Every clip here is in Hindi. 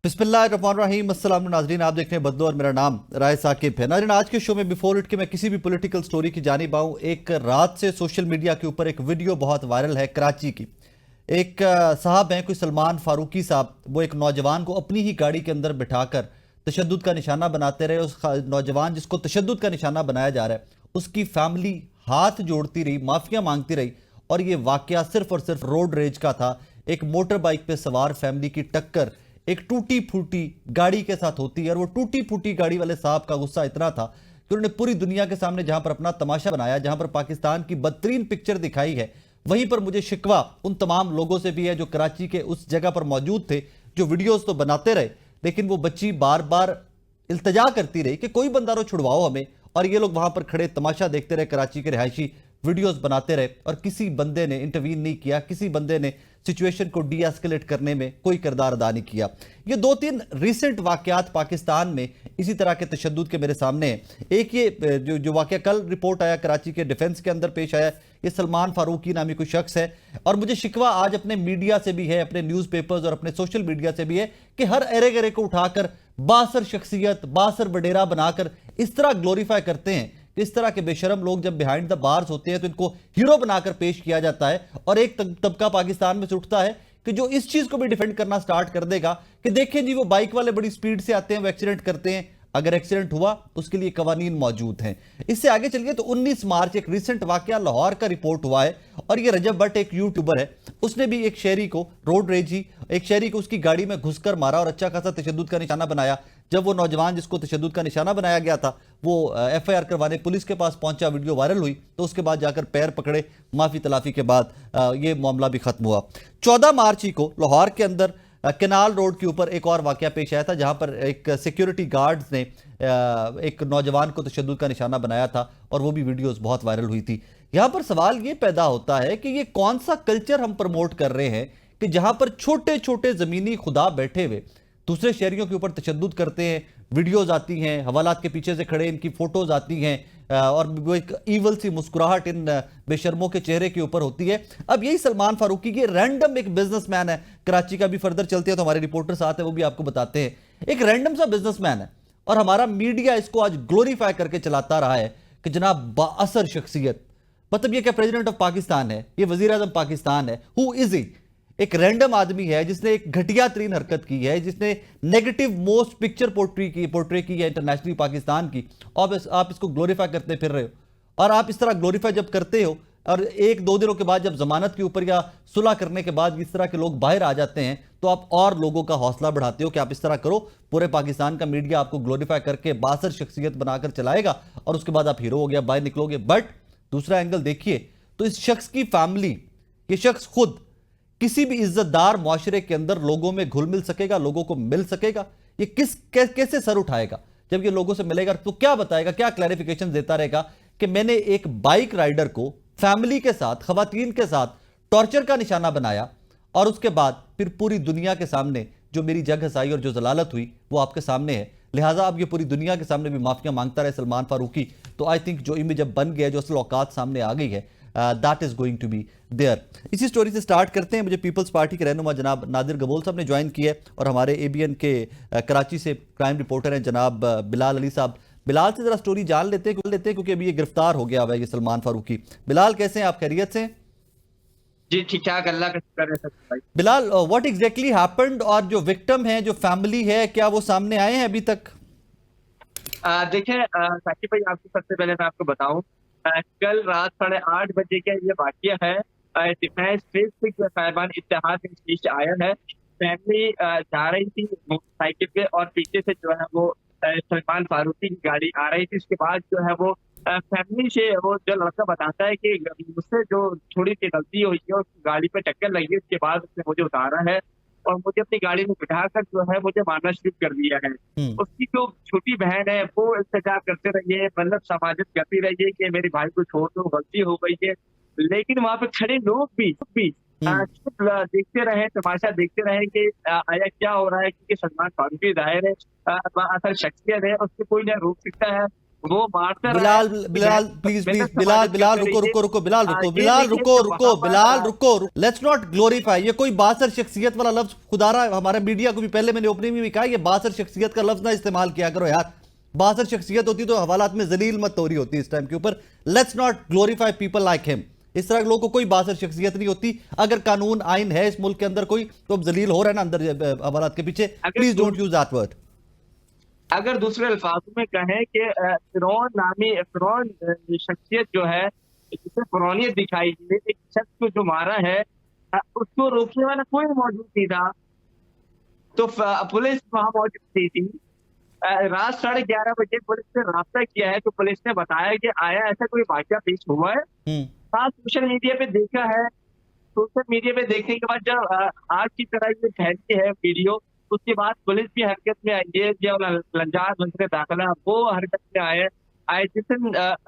बिस्मिल्लाहिर्रहमानिर्रहीम। अस्सलाम नाज़रीन, आप देख रहे हैं बदलो और मेरा नाम राय साकिब है। नाज़रीन, आज के शो में बिफोर इट के मैं किसी भी पॉलिटिकल स्टोरी की जानिब आऊँ, एक रात से सोशल मीडिया के ऊपर एक वीडियो बहुत वायरल है कराची की। एक साहब हैं, कोई सलमान फारूकी साहब, वो एक नौजवान को अपनी ही गाड़ी के अंदर बिठाकर तशद्दुद का निशाना बनाते रहे। उस नौजवान जिसको तशद्दुद का निशाना बनाया जा रहा है, उसकी फैमिली हाथ जोड़ती रही, माफिया मांगती रही, और ये वाकया सिर्फ और सिर्फ रोड रेज का था। एक मोटर बाइक पे सवार फैमिली की टक्कर एक टूटी फूटी गाड़ी के साथ होती है, और वो टूटी फूटी गाड़ी वाले साहब का गुस्सा इतना था कि उन्होंने पूरी दुनिया के सामने जहां पर अपना तमाशा बनाया, जहां पर पाकिस्तान की बदतरीन पिक्चर दिखाई है, वहीं पर मुझे शिकवा उन तमाम लोगों से भी है जो कराची के उस जगह पर मौजूद थे, जो वीडियोस तो बनाते रहे, लेकिन वो बच्ची बार बार इल्तजा करती रही कि कोई बंदा रो छुड़वाओ हमें, और ये लोग वहां पर खड़े तमाशा देखते रहे, कराची के रिहायशी वीडियोस बनाते रहे, और किसी बंदे ने इंटरवीन नहीं किया, किसी बंदे ने सिचुएशन को डी एस्केलेट करने में कोई किरदार अदा नहीं किया। ये दो तीन रिसेंट वाकयात पाकिस्तान में इसी तरह के तशद्दुद के मेरे सामने हैं। एक ये जो वाकया कल रिपोर्ट आया कराची के डिफेंस के अंदर पेश आया, ये सलमान फारूकी नामी कोई शख्स है, और मुझे शिकवा आज अपने मीडिया से भी है, अपने न्यूज़पेपर्स और अपने सोशल मीडिया से भी है कि हर एरे गरे को उठाकर बासर शख्सियत, बासर बडेरा बनाकर इस तरह ग्लोरीफाई करते हैं। इस तरह के बेशरम लोग जब बिहाइंड द बार्स होते हैं तो इनको हीरो बनाकर पेश किया जाता है, और एक तबका पाकिस्तान में से उठता है कि जो इस चीज को भी डिफेंड करना स्टार्ट कर देगा कि देखें जी, वो बाइक वाले बड़ी स्पीड से आते हैं, वो एक्सीडेंट करते हैं, अगर एक्सीडेंट हुआ उसके लिए कवानीन मौजूद हैं। इससे आगे चलिए तो 19 मार्च एक रिसेंट वाकया लाहौर का रिपोर्ट हुआ है, और ये रजब भट्ट एक यूट्यूबर है, उसने भी एक शहरी को रोड रेज ही, एक शहरी को उसकी गाड़ी में घुसकर मारा और अच्छा खासा तशद्दुद का निशाना बनाया। जब वो नौजवान जिसको तशद्दुद का निशाना बनाया गया था वो एफआईआर करवाने पुलिस के पास पहुंचा, वीडियो वायरल हुई, तो उसके बाद जाकर पैर पकड़े, माफी तलाफी के बाद ये मामला भी खत्म हुआ। 14 मार्च ही को लाहौर के अंदर केनाल रोड के ऊपर एक और वाकया पेश आया था, जहां पर एक सिक्योरिटी गार्ड्स ने एक नौजवान को तशद्दुद का निशाना बनाया था, और वो भी वीडियोस बहुत वायरल हुई थी। यहां पर सवाल ये पैदा होता है कि ये कौन सा कल्चर हम प्रमोट कर रहे हैं कि जहां पर छोटे छोटे जमीनी खुदा बैठे हुए दूसरे शहरियों के ऊपर तशद्दुद करते हैं, वीडियोज आती हैं, हवालात के पीछे से खड़े इनकी फोटोज आती हैं, और वो एक ईवल सी मुस्कुराहट इन बेशर्मों के चेहरे के ऊपर होती है। अब यही सलमान फारूकी की रैंडम एक बिजनेसमैन है, कराची का भी फर्दर चलते हैं तो हमारे रिपोर्टर साथ है, वो भी आपको बताते हैं, एक रैंडम सा बिजनेसमैन है, और हमारा मीडिया इसको आज ग्लोरीफाई करके चलाता रहा है कि जनाब बाअसर शख्सियत। मतलब ये क्या प्रेसिडेंट ऑफ पाकिस्तान है, ये वजीर आजम पाकिस्तान है? Who is he? एक रैंडम आदमी है जिसने एक घटिया तरीन हरकत की है, जिसने नेगेटिव मोस्ट पिक्चर पोर्ट्रे की है इंटरनेशनली पाकिस्तान की, और आप इसको ग्लोरीफाई करते फिर रहे हो। और आप इस तरह ग्लोरीफाई जब करते हो, और एक दो दिनों के बाद जब जमानत के ऊपर या सुलह करने के बाद इस तरह के लोग बाहर आ जाते हैं, तो आप और लोगों का हौसला बढ़ाते हो कि आप इस तरह करो, पूरे पाकिस्तान का मीडिया आपको ग्लोरीफाई करके बासर शख्सियत बनाकर चलाएगा, और उसके बाद आप हीरो हो गया बाहर निकलोगे। बट दूसरा एंगल देखिए तो इस शख्स की फैमिली, ये शख्स खुद किसी भी इज्जतदार मुआशरे के अंदर लोगों में घुल मिल सकेगा, लोगों को मिल सकेगा? ये कैसे सर उठाएगा? जब ये लोगों से मिलेगा तो क्या बताएगा, क्या क्लैरिफिकेशन देता रहेगा कि मैंने एक बाइक राइडर को फैमिली के साथ, खवातीन के साथ टॉर्चर का निशाना बनाया, और उसके बाद फिर पूरी दुनिया के सामने जो मेरी जग हसाई और जो जलालत हुई वो आपके सामने है। लिहाजा अब ये पूरी दुनिया के सामने भी माफिया मांगता रहे सलमान फारूकी, तो आई थिंक जो इमेज अब बन गया है, जो असल औकात सामने आ गई है, that is going to be there. इसी स्टोरी से स्टार्ट करते हैं। मुझे पीपल्स पार्टी के रहनुमा जनाब नादिर गबोल साहब ने ज्वाइन किया है, और हमारे एबीएन के कराची से क्राइम रिपोर्टर हैं जनाब बिलाल अली साहब। बिलाल से जरा स्टोरी जान लेते हैं क्योंकि अभी ये गिरफ्तार हो गया हुआ है ये सलमान फारूकी। बिलाल कैसे हैं आप, खैरियत से? जी ठीक ठाक, अल्लाह का शुक्र है सब भाई। बिलाल, व्हाट एग्जैक्टली हैपेंड, और जो विक्टिम है, जो फैमिली है, क्या वो सामने आए हैं अभी तक? देखिए साकिब भाई, आपको सबसे पहले मैं आपको बताऊं, कल रात 8:30 का ये वाकया है। डिफेंस स्टेट से जो साहिबान इत्तेहाद में शीश आया है, फैमिली जा रही थी मोटरसाइकिल पे, और पीछे से जो है वो सलमान फारूकी की गाड़ी आ रही थी। उसके बाद जो है वो फैमिली से वो जो लड़का बताता है कि मुझसे जो थोड़ी सी गलती हुई है, उसकी गाड़ी पे टक्कर लगी, उसके बाद उसने मुझे उतारा है और मुझे अपनी गाड़ी में बिठाकर जो है मुझे मारना शुरू कर दिया है। हम्म। उसकी जो छोटी बहन है वो इंतजार करते रहिए, मतलब समाजित करती रहिए कि मेरे भाई को छोड़ दो, गलती हो गई है। लेकिन वहां पे खड़े लोग भी हम्म। चुप देखते रहे, तमाशा देखते रहे कि आया क्या हो रहा है, क्योंकि सलमान फारूकी जाहिर है असल शख्सियत है, उसको कोई ना रोक सकता है। वो मारते रहे। बिलाल बिलाल प्लीज मैंने प्लीज बिलाल समाजिक बिलाल करिए। रुको रुको रुको बिलाल रुको ये बिलाल देखिए रुको कि रुको वहां पर बिलाल रुको लेट्स नॉट ग्लोरीफाई। ये कोई बासर शख्सियत वाला लफ्ज खुदारा हमारे मीडिया को भी पहले मैंने ओपनिंग में भी कहा, ये बासर शख्सियत का लफ्ज ना इस्तेमाल किया करो यार। बासर शख्सियत होती तो हवालात में जलील मत हो रही होती इस टाइम के ऊपर। Let's not glorify people like him. इस तरह के लोगों को कोई बासर शख्सियत नहीं होती। अगर कानून आइन है इस मुल्क के अंदर कोई, तो अब जलील हो रहा है ना अंदर हवालात के पीछे। Please don't use that word. अगर दूसरे अल्फाजों में कहें कि फिरौन शख्सियत जो है, जिसे फिरौनियत दिखाई दी, एक शख्स को जो मारा है, उसको रोकने वाला कोई मौजूद नहीं था। तो पुलिस वहां मौजूद नहीं थी। रात 11:30 बजे पुलिस ने रास्ता किया है, तो पुलिस ने बताया कि आया ऐसा कोई वाकया पेश हुआ है। हाँ, सोशल मीडिया पे देखा है। सोशल मीडिया पे देखने के बाद जब आग की तरह ये फैलती है वीडियो, उसके बाद पुलिस भी हरकत में आई है। जो लंजार मंत्री दाखिला वो हरकत में आए, आईजीपी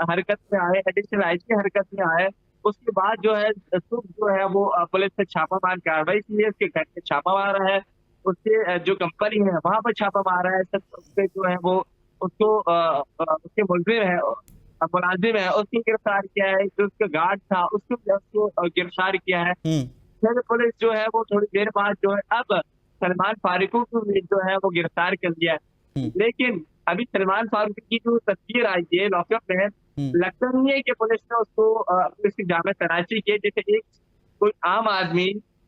हरकत में आए, एडिशनल आईजी हरकत में आए। उसके बाद जो है सुबह जो है वो पुलिस ने छापामार कार्रवाई की है, उसके घर पे छापा मारा है, उसके जो कंपनी है वहां पर छापा मारा है। सब उसके जो है वो उसको उसके मुलजिम है, मुलाजिम है, उसको गिरफ्तार किया है। जो उसका गार्ड था उसको गिरफ्तार किया है। फिर पुलिस जो है वो थोड़ी देर बाद जो है अब सलमान फारूकी को भी जो है वो गिरफ्तार कर लिया है। लेकिन अभी सलमान फारूकी की जो तस्वीर आई है लॉकअप में, लगता नहीं है कि पुलिस ने उसको उसकी जामे तलाशी की। जैसे एक कोई आम आदमी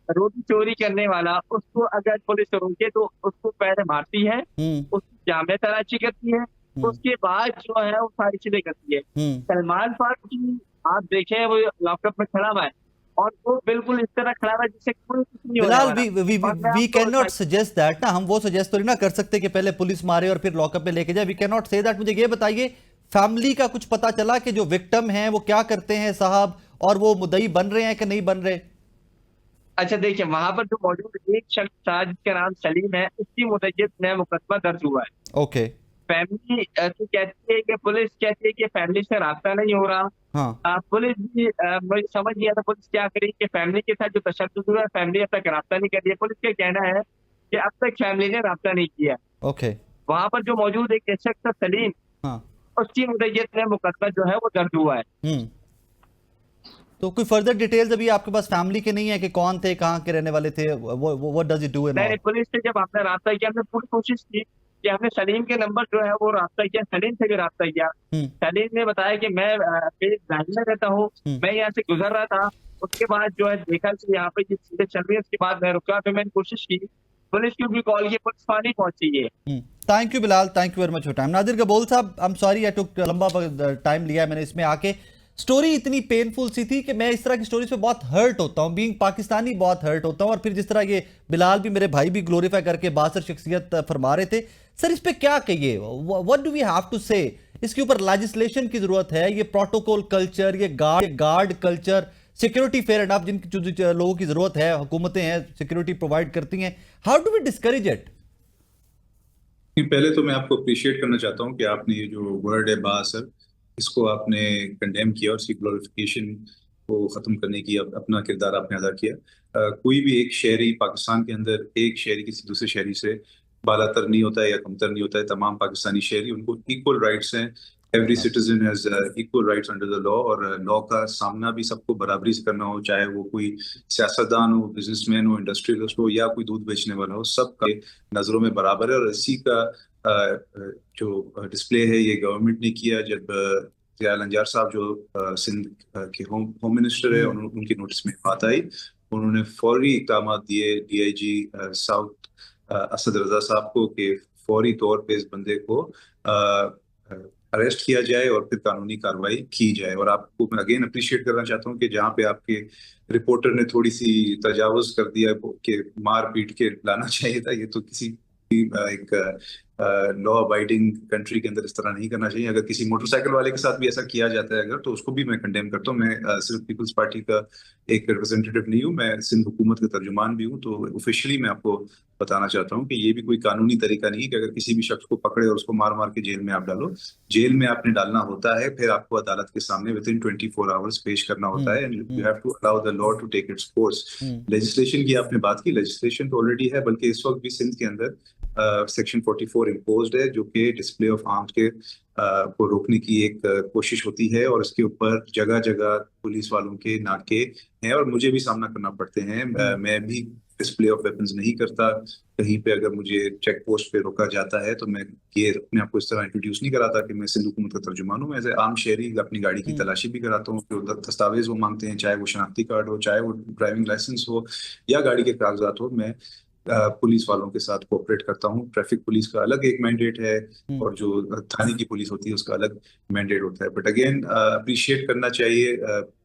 रोटी चोरी करने वाला, उसको अगर पुलिस रोके तो उसको पहले मारती है, उसकी जामे तलाशी करती है, उसके बाद जो है वो सारी चीजें करती है। सलमान फारूकी आप देखें वो लॉकअप में खड़ा हुआ है, और वो बिल्कुल इस तरह खड़ा हुआ है जिससे कोई कुछ नहीं होने बिलाल वाला। We can not suggest that ना, हम वो सजेस्ट तो नहीं ना कर सकते कि पहले पुलिस मारे और फिर लॉकअप में लेके जाए। We can not say that. मुझे ये बताइए, फैमिली का कुछ पता चला कि जो विक्टिम हैं वो क्या करते हैं साहब, और वो मुद्दई बन रहे हैं कि नहीं बन रहे? अच्छा देखिए, वहां पर जो मौजूद एक शख्स था जिसका नाम सलीम है, उसकी मुद्दत में मुकदमा दर्ज हुआ है। ओके। फैमिली तो कहती है कि पुलिस कहती है कि फैमिली से रास्ता नहीं हो रहा। हाँ। पुलिस भी मुझे समझ नहीं आता पुलिस क्या करी कि फैमिली के साथ जो तशद्दुद हुआ है, फैमिली अब तक रास्ता नहीं कर रही है। पुलिस का कहना है कि अब तक फैमिली ने रास्ता नहीं किया। ओके। वहां पर जो मौजूद एक शख्स था सलीम, हाँ। उसकी मुद्दत में मुकदमा जो है वो दर्ज हुआ है। तो कोई फर्दर डिटेल्स अभी आपके पास फैमिली के नहीं है कि कौन थे, कहाँ के रहने वाले थे, what does it do and all? नहीं, पुलिस से जब आपने रास्ता किया, हमने पूरी कोशिश की कि हमने सलीम के नंबर जो है वो रास्ता किया, सलीम से भी रास्ता किया। सलीम ने बताया कि मैं में रहता हूँ, मैं यहाँ से गुजर रहा था। उसके बाद जो है देखा कि यहाँ पे ये चीजें चल रही है, उसके बाद मैं रुका, फिर मैंने कोशिश की, पुलिस को भी कॉल की, पुलिस वहां नहीं पहुंची है। Thank you Bilal, thank you very much for time. Nadir Gabol साहब, आई एम सॉरी आई टुक लंबा टाइम लिया है मैंने इसमें आके। स्टोरी इतनी पेनफुल सी थी कि मैं इस तरह की स्टोरीज पे बहुत हर्ट होता हूँ, बीइंग पाकिस्तानी बहुत हर्ट होता हूँ। और फिर जिस तरह ये बिलाल भी, मेरे भाई भी ग्लोरीफाई करके बासर शख्सियत फरमा रहे थे, सर इस पे क्या कहिए, what do we have to say? इसके ऊपर लेजिस्लेशन की जरूरत है, ये प्रोटोकॉल कल्चर, ये guard culture, security fair enough जिन जो लोगों की जरूरत है, हुकूमतें हैं सिक्योरिटी प्रोवाइड करती हैं, how do we discourage it? पहले तो मैं आपको अप्रिशिएट करना चाहता हूँ कि आपने ये जो वर्ड है बासर, इसको आपने कंडेम किया और इसकी ग्लोरिफिकेशन को ख़त्म करने की अपना किरदार आपने अदा किया। कोई भी एक शहरी पाकिस्तान के अंदर एक शहरी किसी दूसरे शहरी से बालातर नहीं होता है या कमतर नहीं होता है। तमाम पाकिस्तानी शहरी, उनको इक्वल राइट्स हैं। Every citizen has equal rights under the law, और लॉ का सामना भी सबको बराबरी से करना हो, चाहे वो कोई सियासतदान हो, बिजनेसमैन हो, इंडस्ट्रियलिस्ट हो, या कोई दूध बेचने वाला हो, सबका नज़रों में बराबर है। और इसी का जो डिस्प्ले है ये गवर्नमेंट ने किया जब ज़िया लंजार साहब जो सिंध के होम मिनिस्टर है, उनकी नोटिस में बात आई। उन्होंने फौरी इक़दाम दिए डीआईजी साउथ असद रजा साहब को कि फौरी तौर पे इस बंदे को अरेस्ट किया जाए और फिर कानूनी कार्रवाई की जाए। और आपको मैं अगेन अप्रिशिएट करना चाहता हूँ कि जहाँ पे आपके रिपोर्टर ने थोड़ी सी तजावुज कर दिया कि मार पीट के लाना चाहिए था, ये तो किसी एक लॉ अबाइडिंग कंट्री के अंदर इस तरह नहीं करना चाहिए। अगर किसी मोटरसाइकिल वाले के साथ भी ऐसा किया जाता है अगर, तो उसको भी मैं कंडेम करता हूँ। मैं सिर्फ पीपल्स पार्टी का एक रिप्रेजेंटेटिव नहीं हूँ, मैं सिंध हुकूमत का तर्जुमान भी हूँ। तो ऑफिशियली मैं आपको बताना चाहता हूँ कि ये भी कोई कानूनी तरीका नहीं कि अगर किसी भी शख्स को पकड़े और उसको मार मार के जेल में आप डालो। जेल में आपने डालना होता है, फिर आपको अदालत के सामने विद इन 24 आवर्स पेश करना होता है, and you have to allow the law to take its course. Legislation की आपने बात की, लेजिस्लेशन तो ऑलरेडी है, बल्कि इस वक्त भी सिंध के अंदर सेक्शन 44 इम्पोज्ड है, जो कि डिस्प्ले ऑफ आर्म्स के को रोकने की एक कोशिश होती है, और इसके ऊपर जगह जगह पुलिस वालों के नाके हैं और मुझे भी सामना करना पड़ते हैं। मैं भी डिस्प्ले ऑफ वेपन्स नहीं करता। कहीं पे अगर मुझे चेक पोस्ट पे रोका जाता है तो मैं ये अपने आप को इस तरह इंट्रोड्यूस नहीं कराता कि मैं सिंध हुकूमत का तर्जुमान हूँ। मैं एज ए आम शहरी अपनी गाड़ी की तलाशी भी कराता हूँ, जो दस्तावेज वो मांगते हैं, चाहे वो शनाख्ती कार्ड हो, चाहे वो ड्राइविंग लाइसेंस हो या गाड़ी के कागजात हो, मैं पुलिस वालों के साथ कोऑपरेट करता हूँ। ट्रैफिक पुलिस का अलग एक मैंडेट है और जो थाने की पुलिस होती है उसका अलग मैंडेट होता है। बट अगेन अप्रिशिएट करना चाहिए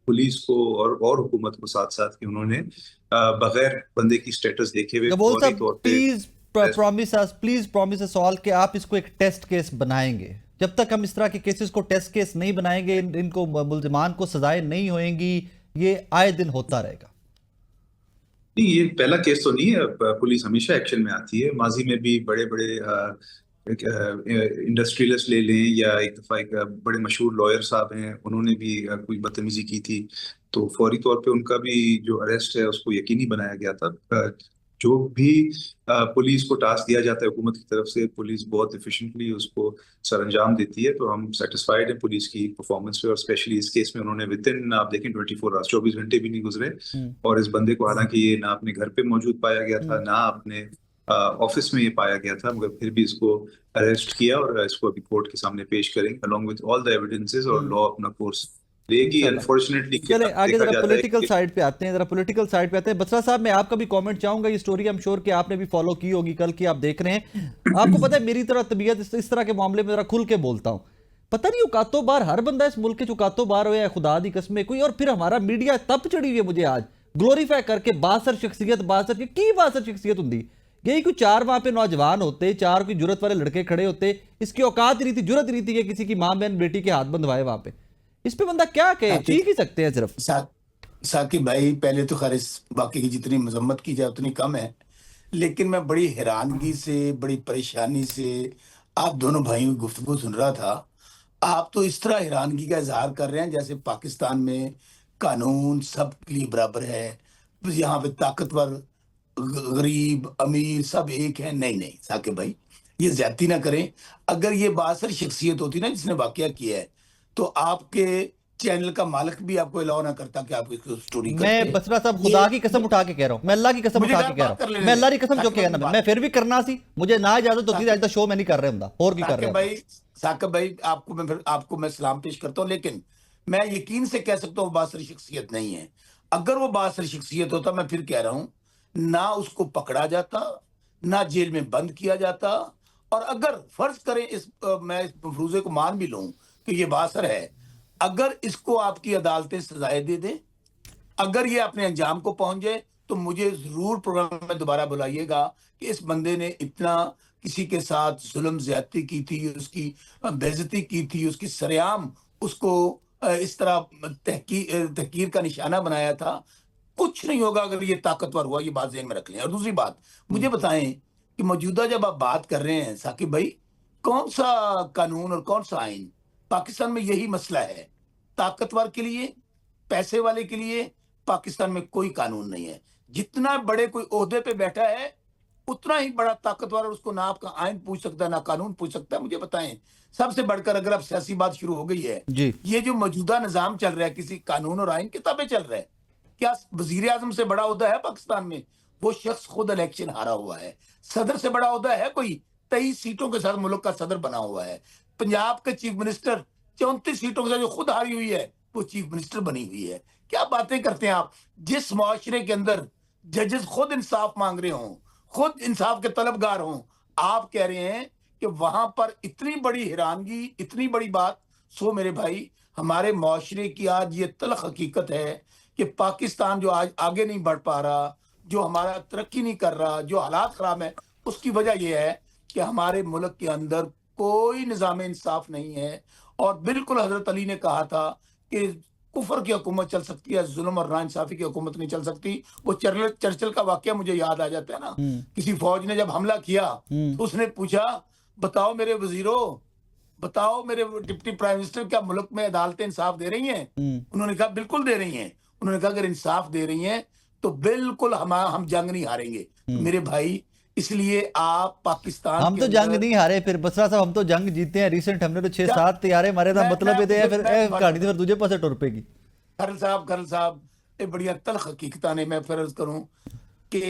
पुलिस को और हुकूमत को साथ साथ कि उन्होंने बगैर बंदे की स्टेटस देखे हुए गबोल फौरी साहब तौर पे प्लीज प्रॉमिस अस ऑल कि आप इसको एक टेस्ट केस बनाएंगे। जब तक हम इस तरह के केसेस को टेस्ट केस नहीं बनाएंगे, इनको मुल्जिमान को सजाएं नहीं होएंगी, ये आए दिन होता रहेगा। नहीं, ये पहला केस तो नहीं है। पुलिस हमेशा एक्शन में आती है। माजी में भी बड़े बड़े इंडस्ट्रियलिस्ट ले लें या एक दफा एक बड़े मशहूर लॉयर साहब हैं, उन्होंने भी कोई बदतमीजी की थी तो फौरी तौर पे उनका भी जो अरेस्ट है उसको यकीनी बनाया गया था। जो भी पुलिस को टास्क दिया जाता है हुकूमत की तरफ से, पुलिस बहुत एफिशिएंटली उसको सरअंजाम देती है। तो हम सेटिस्फाइड हैं पुलिस की परफॉर्मेंस पे, और स्पेशली इस केस में उन्होंने विद इन आप देखें 24 आवर्स 24 घंटे भी नहीं गुजरे और इस बंदे को हालांकि ये ना अपने घर पे मौजूद पाया गया था ना अपने ऑफिस में ये पाया गया था, मगर फिर भी इसको अरेस्ट किया और इसको अभी कोर्ट के सामने पेश करेंगे along with all the evidences, और लॉ अपना कोर्स लेगी। अनफॉर्चुनेटली चले आगे जरा पॉलिटिकल साइड पे आते हैं। बसरा साहब, मैं आपका भी कमेंट चाहूंगा। ये स्टोरी आई एम श्योर कि आपने भी फॉलो की होगी, कल की आप देख रहे हैं। आपको पता है मेरी तरह तबीयत इस तरह के मामले में जरा खुल के बोलता हूं। पता नहीं औकातों बार हर बंदा इस मुल्क के चुकातों बार हो या खुदा दी कसम कोई, और फिर हमारा मीडिया तब चढ़ी हुई है मुझे आज ग्लोरीफाई करके बासर शख्सियत होंगी। यही कोई 4 वहां पे नौजवान होते, 4 कोई जुरत वाले लड़के खड़े होते, इसकी औकात नहीं थी, जुरत नहीं थी कि किसी की मां बहन बेटी के हाथ बंधवाए वहां पे। इस पे बंदा क्या कहे, चीख ही सकते हैं सिर्फ। साकिब भाई, पहले तो खैर इस वाकई की जितनी मजम्मत की जाए उतनी कम है, लेकिन मैं बड़ी हैरानगी से, बड़ी परेशानी से आप दोनों भाइयों की गुफ्तगू सुन रहा था। आप तो इस तरह हैरानगी का इजहार कर रहे हैं जैसे पाकिस्तान में कानून सबके लिए बराबर है, यहाँ पे ताकतवर गरीब अमीर सब एक है। नहीं नहीं साकिब भाई, ये ज्यादती ना करें। अगर ये बासर शख्सियत होती ना जिसने वाकया किया है, तो आपके चैनल का मालिक भी आपको अलाउ ना करता कि आप इसको स्टोरी करते। मैं बसरा साहब खुदा की कसम उठा के कह रहा हूं, मैं अल्लाह की कसम उठा के कह रहा हूं, मैं अल्लाह की कसम जो कहना मैं फिर भी करना सी, मुझे ना इजाजत होती आज तक शो में नहीं कर रहे हुंदा और की कर रहे भाई। साकिब भाई, आपको मैं सलाम पेश करता हूं, लेकिन मैं यकीन से कह सकता हूं बासर शख्सियत नहीं है। अगर वो बासर शख्सियत होता, मैं फिर कह रहा हूं, ना उसको पकड़ा जाता, ना जेल में बंद किया जाता। और अगर फर्ज करें मैं इस मफरूजे को मान भी लूं कि ये बासर है, अगर इसको आपकी अदालतें सजाएं दे दें, अगर ये अपने अंजाम को पहुंच जाए, तो मुझे जरूर प्रोग्राम में दोबारा बुलाइएगा कि इस बंदे ने इतना किसी के साथ जुल्म ज्यादती की थी, उसकी बेइज्जती की थी, उसकी सरेआम उसको इस तरह तहकीर का निशाना बनाया था। कुछ नहीं होगा अगर ये ताकतवर हुआ, ये बात ज़हन में रख लें। और दूसरी बात, मुझे बताएं कि मौजूदा जब आप बात कर रहे हैं साकिब भाई, कौन सा कानून और कौन सा आइन? पाकिस्तान में यही मसला है, ताकतवर के लिए, पैसे वाले के लिए पाकिस्तान में कोई कानून नहीं है। जितना बड़े कोई ओहदे पे बैठा है उतना ही बड़ा ताकतवर, और उसको ना आपका आइन पूछ सकता है ना कानून पूछ सकता है। मुझे बताएं, सबसे बढ़कर अगर अब सियासी बात शुरू हो गई है, ये जो मौजूदा निजाम चल रहा है, किसी कानून और आइन के ताबे चल रहा है। क्या वजीर आजम से बड़ा ओहदा है पाकिस्तान में? वो शख्स खुद इलेक्शन हारा हुआ है। सदर से बड़ा ओहदा है कोई? 23 सीटों के साथ मुल्क का सदर बना हुआ है। पंजाब के चीफ मिनिस्टर 34 सीटों के साथ जो खुद हारी हुई है, वो चीफ मिनिस्टर बनी हुई है। क्या बातें करते हैं आप? जिस मुआशरे के अंदर जजेस खुद इंसाफ मांग रहे हों, खुद इंसाफ के तलबगार हों, आप कह रहे हैं कि वहां पर इतनी बड़ी हैरानगी, इतनी बड़ी बात। सो मेरे भाई, हमारे मुआशरे की आज ये तल्ख हकीकत है कि पाकिस्तान जो आज आगे नहीं बढ़ पा रहा, जो हमारा तरक्की नहीं कर रहा, जो हालात खराब है, उसकी वजह यह है कि हमारे मुल्क के अंदर कोई निज़ाम इंसाफ नहीं है। और बिल्कुल हजरत अली ने कहा था कि कुफर की हुकूमत चल सकती है, जुल्म और नाइंसाफी की हुकूमत नहीं चल सकती। वो चर्चिल का वाकया मुझे याद आ जाता है ना, किसी फौज ने जब हमला किया तो उसने पूछा, बताओ मेरे वजीरों, बताओ मेरे डिप्टी प्राइम मिनिस्टर, क्या मुल्क में अदालतें इंसाफ दे रही हैं? उन्होंने कहा बिल्कुल दे रही हैं। उन्होंने कहा अगर इंसाफ दे रही हैं तो बिल्कुल हम जंग नहीं हारेंगे। मेरे भाई, इसलिए आप पाकिस्तान हम के तो जंग अंदर नहीं हारे, फिर बसरा साहब हम तो जंग जीते हैं रिसेंट, हमने तो 6-7 तैयारे मारे था, मतलब ये फिर कहानी तो फिर दूजे पासे टुर पेगी। खरल साहब ये बड़िया तलख हकीकत ने मैं फर्ज करूं कि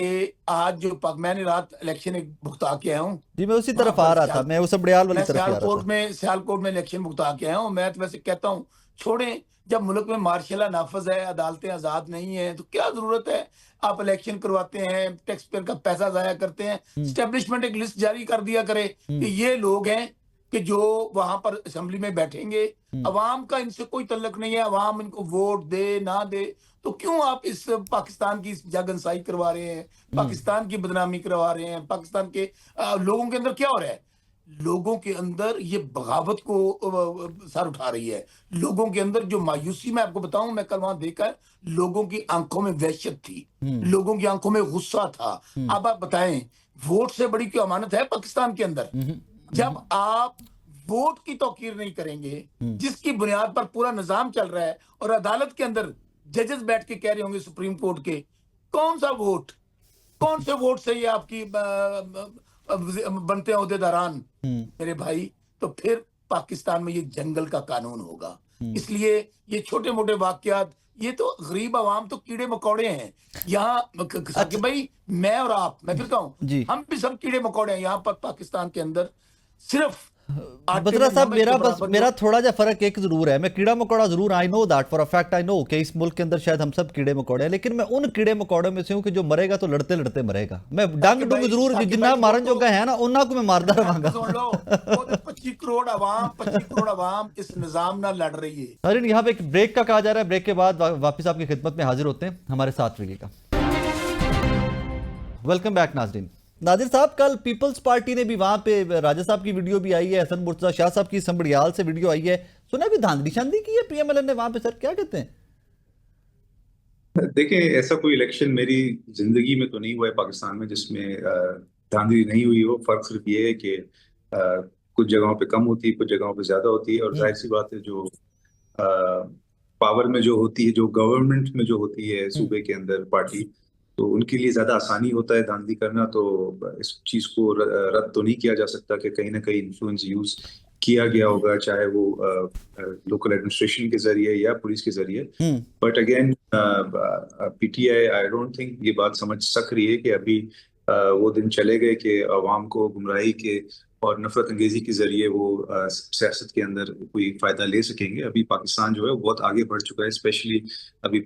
आज जो मैंने रात इलेक्शन एक भुगता के आया हूं जी मैं उसी वहां तरफ आ पर रहा था, मैं उस बड़ियाल वाली मैं तरफ ही आ रहा था। सियालकोट में इलेक्शन भुगता के आया हूं। मैं तो वैसे कहता हूं छोड़ें, जब मुल्क में मार्शल नाफज है, अदालतें आजाद नहीं है, तो क्या जरूरत है आप इलेक्शन करवाते हैं, टैक्स पेयर का पैसा जाया करते हैं। स्टैब्लिशमेंट एक लिस्ट जारी कर दिया करे कि ये लोग हैं कि जो वहां पर असेंबली में बैठेंगे, अवाम का इनसे कोई तल्लक नहीं है, अवाम इनको वोट दे ना दे, तो क्यों आप इस पाकिस्तान की जगनसाई करवा रहे हैं, पाकिस्तान की बदनामी करवा रहे हैं, पाकिस्तान के लोगों के अंदर क्या हो रहा है? लोगों के अंदर ये बगावत को सर उठा रही है। लोगों के अंदर जो मायूसी, मैं आपको बताऊं, मैं कल वहां देखा, लोगों की आंखों में वहशत थी, लोगों की आंखों में गुस्सा था। अब आप बताएं, वोट से बड़ी कोई अमानत है पाकिस्तान के अंदर? जब आप वोट की तौकीर नहीं करेंगे, जिसकी बुनियाद पर पूरा निजाम चल रहा है, और अदालत के अंदर जजेस बैठ के कह रहे होंगे सुप्रीम कोर्ट के, कौन सा वोट, कौन से वोट से ये आपकी बनते हैं अहदेदारान मेरे भाई? तो फिर पाकिस्तान में ये जंगल का कानून होगा। इसलिए ये छोटे मोटे वाकयात, ये तो गरीब आवाम तो कीड़े मकोड़े हैं यहाँ कि भाई मैं और आप, मैं फिर कहूँ हम भी सब कीड़े मकोड़े हैं यहाँ पर पाकिस्तान के अंदर। सिर्फ बसरा साहब मेरा थोड़ा जा फर्क एक जरूर है, मैं कीड़ा मकोड़ा जरूर, I know that for a fact, I know कि इस मुल्क के अंदर शायद हम सब कीड़े मकोड़े हैं, लेकिन मैं उन कीड़े मकोड़ों में से हूं कि जो मरेगा तो लड़ते लड़ते मरेगा। मैं डंग डुंग जरूर जिन्ना मारन जो है ना उन्ना को मैं मारदा रहांगा। सुन लो, 25 करोड़ आवाम इस निजाम ना लड़ रही है। अरे यहाँ पे एक ब्रेक का कहा जा रहा है, ब्रेक के बाद वापस आपकी खिदमत में हाजिर होते हैं, हमारे साथ रहिएगा। वेलकम बैक नाज़रीन। नादिर साहब, कल पीपल्स पार्टी ने भी वहां पे राजा साहब की वीडियो भी आई है, हसन मुर्तजा शाह साहब की संबड़ियाल से वीडियो आई है, सुना भी धांधली शांदी की है पीएमएल ने वहां पे, सर क्या कहते हैं? देखिए, ऐसा कोई इलेक्शन मेरी जिंदगी में तो नहीं हुआ है पाकिस्तान में जिसमें धांधली नहीं हुई हो। फर्क सिर्फ ये है कि कुछ जगहों पे कम होती है, कुछ जगहों पे ज्यादा होती है, और जाहिर सी बात है जो पावर में जो होती है, जो गवर्नमेंट में जो होती है सूबे के अंदर पार्टी, तो उनके लिए ज्यादा आसानी होता है धांधली करना। तो इस चीज को रद्द तो नहीं किया जा सकता कि कहीं ना कहीं इन्फ्लुएंस यूज किया गया होगा, चाहे वो लोकल एडमिनिस्ट्रेशन के जरिए या पुलिस के जरिए। But again PTI I don't think ये बात समझ सक रही है कि अभी वो दिन चले गए कि अवाम को गुमराही के और नफरत अंगेजी के जरिए वो सियासत के अंदर कोई फायदा ले सकेंगे। अभी पाकिस्तान जो है वो बहुत आगे बढ़ चुका है, स्पेशली अभी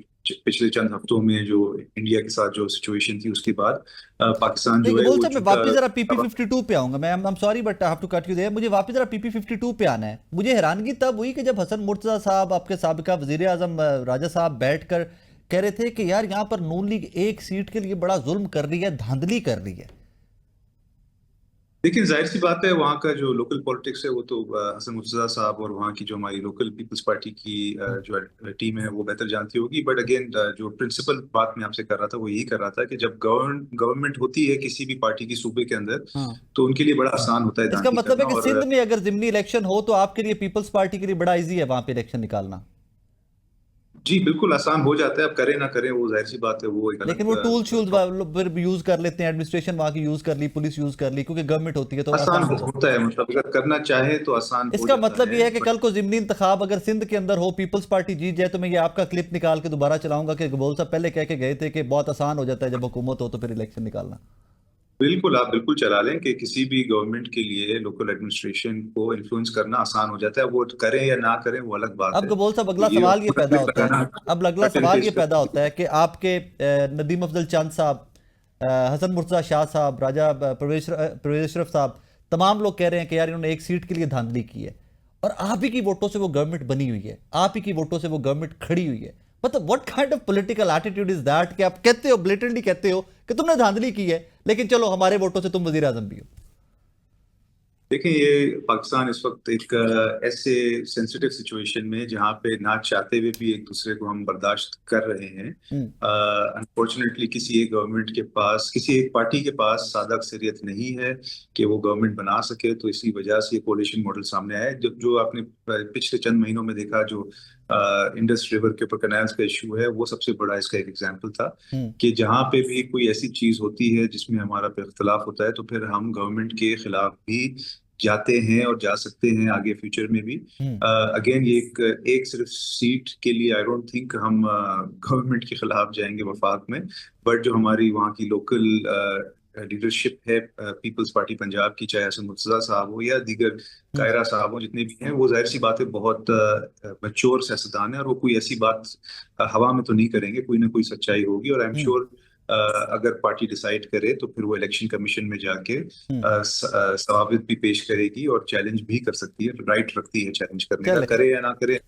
पिछले चंद हफ्तों में जो इंडिया के साथ जो सिचुएशन थी उसके बाद पाकिस्तान जो है वो मैं वापस जरा पीपी 52 पे आऊंगा। मैं I am sorry but I have to cut you there. मुझे वापस जरा पीपी 52 पे आना है। मुझे हैरानगी तब हुई कि जब हसन मुर्तजा साहब, आपके साबिका वजीर आजम राजा साहब बैठकर कह रहे थे कि यार यहाँ पर नून लीग एक सीट के लिए बड़ा जुल्म कर रही है, धांधली कर रही है। लेकिन जाहिर सी बात है वहाँ का जो लोकल पॉलिटिक्स है वो तो हसन मुर्तजा साहब और वहाँ की जो हमारी लोकल पीपल्स पार्टी की जो टीम है वो बेहतर जानती होगी। बट अगेन जो प्रिंसिपल बात मैं आपसे कर रहा था वो यही कर रहा था कि जब गवर्नमेंट होती है किसी भी पार्टी की सूबे के अंदर, तो उनके लिए बड़ा आसान होता है। इसका मतलब है कि सिंध में अगर जिमनी इलेक्शन हो तो आपके लिए पीपल्स पार्टी के लिए बड़ा ईजी है वहां पे इलेक्शन निकालना। जी बिल्कुल आसान हो जाता है। अब करें ना करें वो जाहिर सी बात है, वो एक लेकिन वो टूल शूल यूज कर लेते हैं, एडमिनिस्ट्रेशन वहां की यूज कर ली, पुलिस यूज कर ली, क्योंकि गवर्नमेंट होती है तो आसान होता है। मतलब अगर करना चाहे तो आसान हो इसका जाता मतलब ये है कि कल को जिमनी इंतखाब अगर सिंध के अंदर हो, पीपल्स पार्टी जीत जाए, तो मैं ये आपका क्लिप निकाल के दोबारा चलाऊंगा कि गबोल साहब पहले कह के गए थे कि बहुत आसान हो जाता है जब हुकूमत हो तो फिर इलेक्शन निकालना। बिल्कुल, आप बिल्कुल चला लें कि किसी भी गवर्नमेंट के लिए लोकल एडमिनिस्ट्रेशन को इन्फ्लुएंस करना आसान हो जाता है। वो करें या ना करें वो अलग बात है। अब गबोल साहब अगला सवाल ये पैदा होता है, अब अगला सवाल ये पैदा होता है कि आपके नदीम अफजल चंद साहब, हसन मुर्तजा शाह साहब, राजा परवेज अशरफ साहब, तमाम लोग कह रहे हैं कि यार इन्होंने एक सीट के लिए धांधली की है और आप ही की वोटों से वो गवर्नमेंट बनी हुई है, आप ही की वोटों से वो गवर्नमेंट खड़ी हुई है। मतलब what kind of political attitude is that कि आप कहते हो, ब्लेटेंटली कहते हो कि तुमने धांधली की है, लेकिन चलो हमारे वोटों से तुम वजीर आजम भी हो। देखिए, ये पाकिस्तान इस वक्त एक ऐसे सेंसिटिव सिचुएशन में जहाँ पे ना चाहते हुए भी एक दूसरे को हम बर्दाश्त कर रहे हैं। अनफॉर्चुनेटली किसी एक गवर्नमेंट के पास, किसी एक पार्टी के पास सादा अक्सरियत नहीं है कि वो गवर्नमेंट बना सके। तो इसी वजह से ये कोalition मॉडल सामने आया है। जो आपने पिछले चंद महीनों में देखा, जो इंडस रिवर के ऊपर कैनाल्स का इशू है, वो सबसे बड़ा इसका एक एग्जाम्पल था हम्म। कि जहाँ पे भी कोई ऐसी चीज होती है जिसमें हमारा पे इख्तलाफ होता है तो फिर हम गवर्नमेंट के खिलाफ भी जाते हैं और जा सकते हैं आगे फ्यूचर में भी। अगेन ये एक सिर्फ सीट के लिए आई डोंट थिंक हम गवर्नमेंट के खिलाफ जाएंगे वफाक में, बट जो हमारी वहाँ की लोकल लीडरशिप है पीपल्स पार्टी पंजाब की, चाहे हसन मुर्तजा साहब हो या दीगर कायरा साहब हो, जितने भी हैं, वो जाहिर सी बात है बहुत मैच्योर सियासतदान है और वो कोई ऐसी बात हवा में तो नहीं करेंगे, कोई ना कोई सच्चाई होगी। और आई एम श्योर अगर पार्टी डिसाइड करे तो फिर वो इलेक्शन कमीशन में जाके सवाबित भी पेश करेगी और चैलेंज भी कर सकती है, राइट रखती है चैलेंज करने का, करे या ना करे।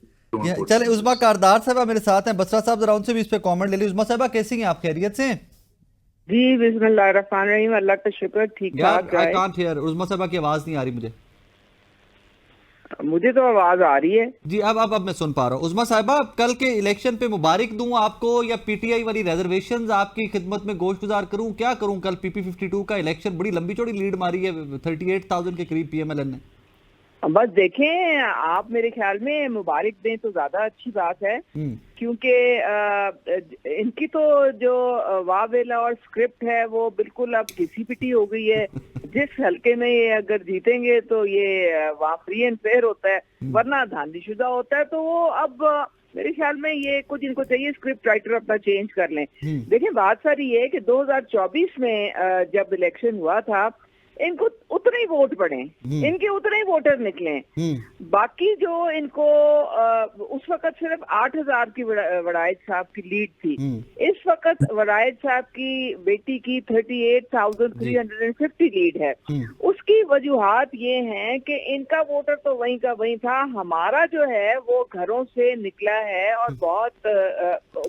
चले उस्मा कारदार साहबा मेरे साथ हैं, बसरा साहब जरा उनसे भी इस पे कमेंट ले ली। उस्मा साहबा कैसी हैं आप, खैरियत से? जी बिस्मिल्लाहिर्रहमानिर्रहीम, अल्लाह का शुक्र, ठीक ठाक। आई कांट हियर, उस्मा साहबा की आवाज नहीं आ रही मुझे तो आवाज आ रही है जी। अब मैं सुन पा रहा हूँ। उस्मा साहिबा, कल के इलेक्शन पे मुबारक दूं आपको या पीटीआई वाली रिजर्वेशंस आपकी खिदमत में गोशगुजार करूं, क्या करूं? कल पीपी 52 का इलेक्शन बड़ी लंबी चौड़ी लीड मारी है, 38,000 के करीब पीएमएलएन ने। बस देखें, आप मेरे ख्याल में मुबारक दें तो ज्यादा अच्छी बात है, क्योंकि इनकी तो जो वावेला और स्क्रिप्ट है वो बिल्कुल अब घिसी पिटी हो गई है। जिस हल्के में ये अगर जीतेंगे तो ये वहाँ फ्री एंड फेयर होता है, वरना धांधलीशुदा होता है। तो वो अब मेरे ख्याल में ये कुछ इनको चाहिए स्क्रिप्ट राइटर अपना चेंज कर लें। देखिए, बात सारी ये है कि 2024 में जब इलेक्शन हुआ था, इनको उतने ही वोट पड़े, इनके उतने ही वोटर निकले। बाकी जो इनको उस वक्त सिर्फ 8,000 की वड़ाइद साहब की लीड थी, इस वक्त वड़ाइद साहब की बेटी की 38,350 लीड है। उसकी वजूहात ये हैं कि इनका वोटर तो वहीं का वहीं था, हमारा जो है वो घरों से निकला है और बहुत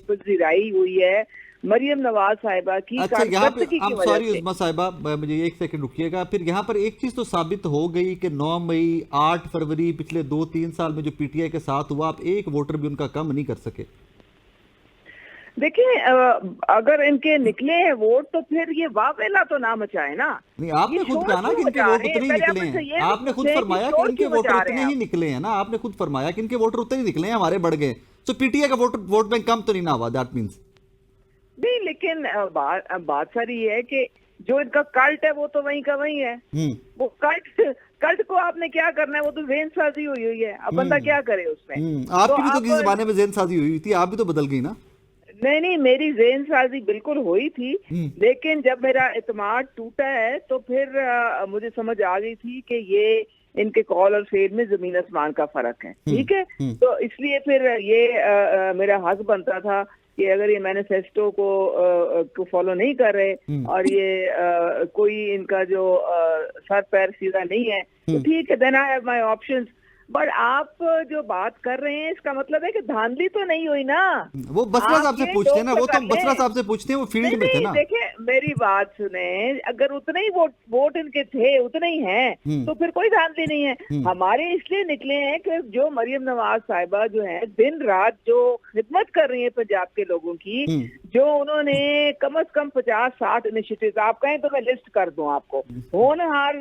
पजीराई हुई है मरियम नवाज साहिबा की। अच्छा, यहाँ पे सॉरी उस्मा साहिबा, मुझे एक सेकंड रुकिएगा। फिर यहाँ पर एक चीज तो साबित हो गई कि 9 मई 8 फरवरी पिछले 2-3 साल में जो पीटीआई के साथ हुआ, आप एक वोटर भी उनका कम नहीं कर सके। देखिए, अगर इनके निकले हैं वोट तो फिर ये वावेला तो ना मचाए ना। नहीं, आपने खुद कहा ना कि इनके वोट उतने ही निकले हैं। आपने खुद फरमाया कि इनके वोटर उतने ही निकले हैं ना, आपने खुद फरमाया कि इनके वोटर उतने ही निकले हैं, हमारे बढ़ गए। तो पीटीआई का वोट बैंक कम तो नहीं ना हुआ, दैट मींस। नहीं, लेकिन बात सारी है कि जो इनका कल्ट है वो तो वहीं का वहीं है। वो कल्ट को आपने क्या करना है, वो तो ज़हनसाजी हुई है, अब बंदा क्या करे उसमें। आपकी भी तो किसी जमाने में ज़हनसाजी हुई थी, आप भी तो बदल गई ना। नहीं, मेरी ज़हनसाजी बिल्कुल हुई थी, लेकिन जब मेरा इत्मीनान टूटा है तो फिर मुझे समझ आ गई थी कि ये इनके कॉल और फेल में जमीन आसमान का फर्क है। ठीक है, तो इसलिए फिर ये मेरा हक बनता था कि अगर ये मैनिफेस्टो को फॉलो नहीं कर रहे और ये कोई इनका जो सर पैर सीधा नहीं है तो ठीक है, then I have my options. But आप जो बात कर रहे हैं इसका मतलब है कि धांधली तो नहीं हुई ना। वो बसरा साहब से पूछते हैं ना, वो तो बसरा साहब से पूछते हैं, वो फील्ड में थे ना। देखिए, मेरी बात सुने, अगर उतने ही वोट इनके थे, उतने ही हैं, तो फिर कोई धांधली नहीं है। हमारे इसलिए निकले हैं कि जो मरियम नवाज साहिबा जो है दिन रात जो खिदमत कर रही है पंजाब के लोगों की, जो उन्होंने कम से कम 50-60 इनिशिएटिव, आप कहें तो मैं लिस्ट कर दूं आपको, होनहार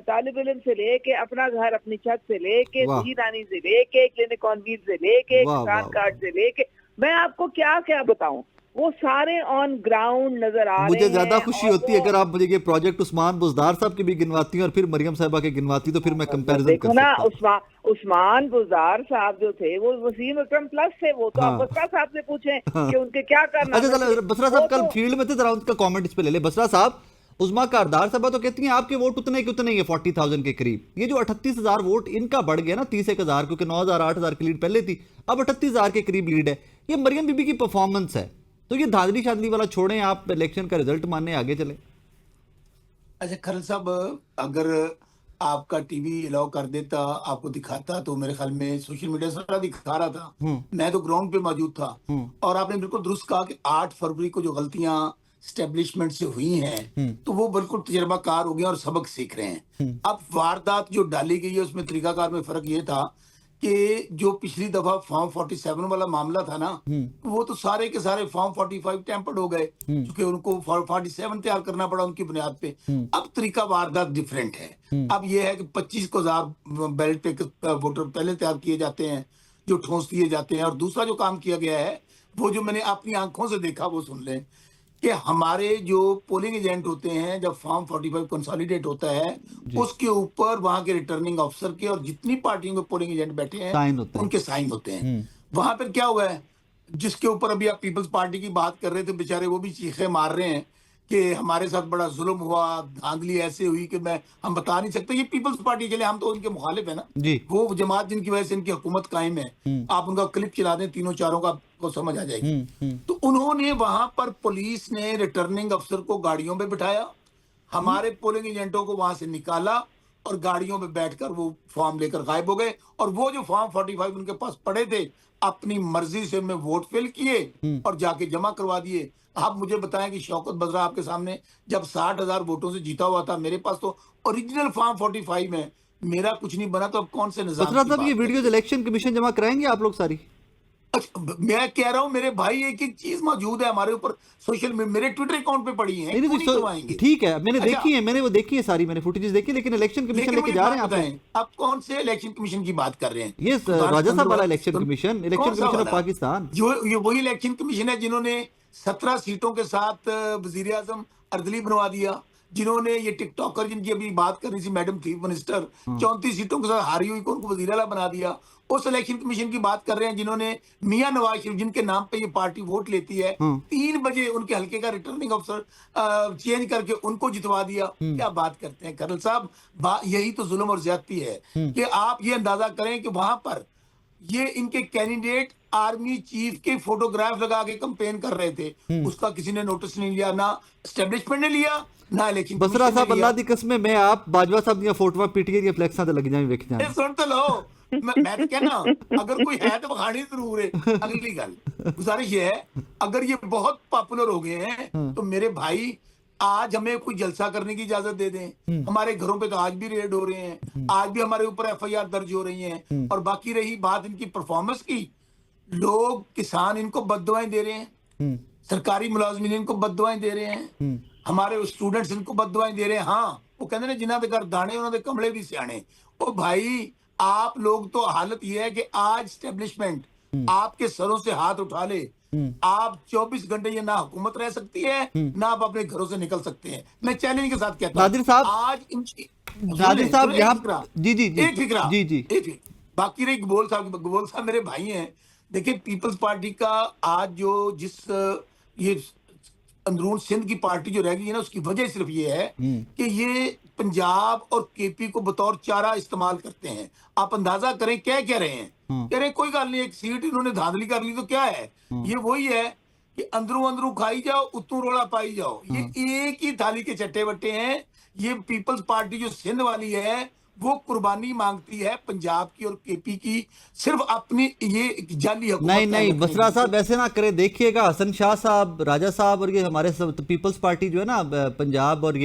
तालिब इल्म से लेके अपना घर अपनी छत से लेके रानी से लेके क्लिनिक ऑन व्हील से लेके किसान कार्ड से लेके, मैं आपको क्या क्या बताऊं, वो सारे ऑन ग्राउंड नजर आ रहे हैं। मुझे ज्यादा खुशी होती है अगर आप मुझे ये प्रोजेक्ट उस्मान बुज़दार साहब की भी गिनवाती हैं और फिर मरियम साहिबा के गिनवाती, तो फिर मैं कंपैरिजन कर सकता हूं। उस्मान बुज़दार साहब जो थे वो वसीम अकरम प्लस थे, वो तो आप बसरा साहब से पूछें कि उनके क्या करना। अच्छा, बसरा साहब कल फील्ड में थे, जरा उनका कॉमेंट इस पे ले ले। बसरा साहब, उस्मा कारदार साहब तो कहती हैं आपके वोट उतने के उतने ही है, 40,000 के करीब। ये जो 38,000 वोट इनका बढ़ गया ना 31,000, क्योंकि 9,000 8,000 की लीड पहले थी, अब 38,000 के करीब लीड है। ये मरियम बीबी की परफॉर्मेंस है, तो ये धांधली शांधली वाला छोड़ें, आप इलेक्शन का रिजल्ट मानने आगे चले। अच्छा खरल साहब, अगर आपका टीवी अलाउ कर देता, आपको दिखाता, तो मेरे ख्याल में सोशल मीडिया सारा दिखा रहा था, मैं तो ग्राउंड पे मौजूद था। और आपने बिल्कुल दुरुस्त कहा कि 8 फरवरी को जो गलतियां स्टेब्लिशमेंट से हुई हैं तो वो बिल्कुल तजर्बाकार हो गए और सबक सीख रहे हैं। अब वारदात जो डाली गई है उसमें तरीकाकार में फर्क ये था कि जो पिछली दफा फॉर्म 47 वाला मामला था ना, वो तो सारे के सारे फॉर्म 45 टेम्पर्ड हो गए, क्योंकि उनको फॉर्म 47 तैयार करना पड़ा उनकी बुनियाद पे। अब तरीका वारदात डिफरेंट है। अब ये है कि 25,000 बैलेट पे वोटर पहले तैयार किए जाते हैं, जो ठोंस दिए जाते हैं। और दूसरा जो काम किया गया है, वो जो मैंने अपनी आंखों से देखा, वो सुन लें कि हमारे जो पोलिंग एजेंट होते हैं, जब फॉर्म 45 कंसोलिडेट होता है, जी उसके ऊपर वहां के रिटर्निंग ऑफिसर के और जितनी पार्टियों के पोलिंग एजेंट बैठे हैं साइन होते हैं। उनके साइन होते हैं। हम्म वहां पर क्या हुआ है, जिसके ऊपर अभी आप पीपल्स पार्टी की बात कर रहे थे, बेचारे वो भी चीखे मार रहे हैं कि हमारे साथ बड़ा जुल्म हुआ, धांधली ऐसे हुई कि हम बता नहीं सकते। ये पीपल्स पार्टी के लिए हम तो उनके मुखालिफ है ना, जी वो जमात जिनकी वजह से इनकी हुकूमत कायम है। आप उनका क्लिप चला दें, तीनों चारों का आपको समझ आ जाएगी। तो उन्होंने वहां पर, पुलिस ने रिटर्निंग अफसर को गाड़ियों में बिठाया, हमारे पोलिंग एजेंटों को वहां से निकाला और गाड़ियों में बैठकर वो फॉर्म लेकर गायब हो गए। और वो जो फॉर्म 45 उनके पास पड़े थे, अपनी मर्जी से उनमें वोट फिल किए और जाके जमा करवा दिए। आप मुझे बताएं कि शौकत बजरा आपके सामने जब 60,000 वोटों से जीता हुआ था, मेरे पास तो ओरिजिनल फॉर्म 45 में मेरा कुछ नहीं बना, तो अब कौन से निजाम बसरा की साहब, ये बात वीडियोस इलेक्शन कमीशन जमा कराएंगे आप लोग सारी? अच्छा, मैं कह रहा हूं मेरे भाई, एक एक चीज मौजूद है हमारे ऊपर सोशल में, मेरे ट्विटर अकाउंट पे पड़ी है, नहीं क्यों नहीं नहीं करवाएंगे? ठीक है, मैंने अच्छा, देखी है, मैंने वो देखी है सारी, मैंने फुटेजेस देखी, लेकिन इलेक्शन कमीशन लेकिन लेके मुझे जा बात रहे हैं आप लोग? बताएं, आप कौन से इलेक्शन कमीशन की बात कर रहे हैं? ये राजा साहब वाला इलेक्शन कमीशन, इलेक्शन कौन सा कमीशन ऑफ वाला? पाकिस्तान। जो ये वही इलेक्शन कमीशन है जिन्होंने 17 सीटों के साथ वजीर आजम अर्दली बनवा दिया, जिन्होंने ये टिकटॉकर जिनकी अभी बात कर रही थी मैडम चीफ मिनिस्टर, 34 सीटों के साथ हारी हुई को उनको वजीर आला बना दिया। उस इलेक्शन कमीशन की बात कर रहे हैं जिन्होंने मियां नवाज शरीफ, जिनके नाम पे ये पार्टी वोट लेती है, 3 बजे उनके हल्के का रिटर्निंग अफसर चेंज करके उनको जितवा दिया। क्या बात करते हैं कर्नल साहब, यही तो जुल्म और ज्यादती है कि आप ये अंदाजा करें कि वहां पर ये इनके कैंडिडेट आर्मी चीफ के फोटोग्राफ लगा के कैंपेन कर रहे थे, उसका किसी ने नोटिस नहीं लिया, ना एस्टेब्लिशमेंट ने लिया, ना इलेक्शन बसरा कमीशन ने साहब, लिया। अल्लाह दी कसम, मैं आप बाजवा साहब दी फोटोआं पीटीए दी फ्लैक्सां ते लग जाएं वेख जाएं। सुन तो लो, मैं तो कहना, अगर कोई है तो बखानी जरूर है। अगली गल गुजारिश ये है, अगर ये बहुत पॉपुलर हो गए हैं तो मेरे भाई आज हमें कोई जलसा करने की इजाजत दे दें। हमारे घरों पे तो आज भी रेड हो रहे हैं, आज भी हमारे ऊपर एफआईआर दर्ज हो रही हैं। और बाकी रही बात इनकी परफॉर्मेंस की, लोग किसान इनको बद्दुआएं दे रहे हैं, सरकारी मुलाजमीन इनको बद्दुआएं दे रहे हैं, हमारे स्टूडेंट्स इनको बद्दुआएं दे रहे हैं। हाँ, वो कहते हैं जिन्हां दे घर दाने उन्हां दे कमले भी सियाने। ओ भाई, आप लोग तो हालत ये है कि आज स्टैब्लिशमेंट आपके सरों से हाथ उठा ले, आप 24 घंटे ये ना हुकूमत रह सकती है, ना आप अपने घरों से निकल सकते हैं। मैं चैलेंज के साथ कहता हूं, नादिर साहब, आज नादिर साहब यहाँ जी जी जी एक फिक्रा जी जी बाकी रही गबोल साहब मेरे भाई हैं। देखिए, पीपल्स पार्टी का आज जो जिस ये अंदरून सिंध की पार्टी जो रह गई है ना, उसकी वजह सिर्फ ये है कि ये पंजाब और केपी को बतौर चारा इस्तेमाल करते हैं। आप अंदाजा करें क्या कह रहे हैं, कह रहे कोई गल नहीं, एक सीट इन्होंने धांधली कर ली तो क्या है। ये वही है कि अंदरू अंदरू खाई जाओ, उतू रोला पाई जाओ। ये एक ही थाली के चट्टे बट्टे हैं। ये पीपल्स पार्टी जो सिंध वाली है, वो कुर्बानी मांगती है पंजाब की और केपी की, सिर्फ अपनी ये जाली हुकूमत। नहीं नहीं बसरा साहब, ऐसे ना करें। देखिएगा, हसन शाह साहब, राजा साहब और ये हमारे पीपल्स पार्टी जो है ना पंजाब, और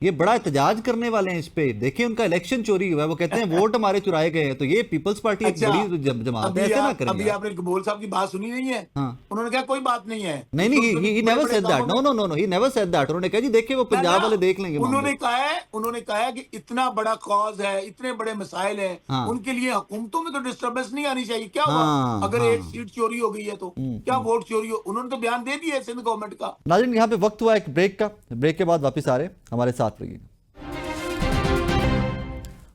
ये बड़ा एहतजाज करने वाले हैं इस पे। देखिए, उनका इलेक्शन चोरी हुआ है, वो कहते हैं वोट हमारे चुराए गए हैं। तो ये पीपल्स पार्टी एक बड़ी जमात है, ऐसे ना करें। अभी आपने कबूल साहब की बात सुनी नहीं है? उन्होंने कहा कोई बात नहीं है। नहीं नहीं, he never said that. No, he never said that. उन्होंने कहा जी देखिए वो पंजाब वाले देख लेंगे। उन्होंने कहा है कि इतना बड़ा कॉज है, इतने बड़े मसाइल हैं, उनके लिए हुकूमतों में तो डिस्टर्बेंस नहीं आनी चाहिए। क्या हुआ अगर एक सीट चोरी हो गई है तो क्या वोट चोरी हो? उन्होंने तो बयान दे दिया है सिंध गवर्नमेंट का। नाज़रीन, यहाँ पे वक्त हुआ एक ब्रेक का। ब्रेक के बाद वापस आ रहे हैं, हमारे साथ रहिए।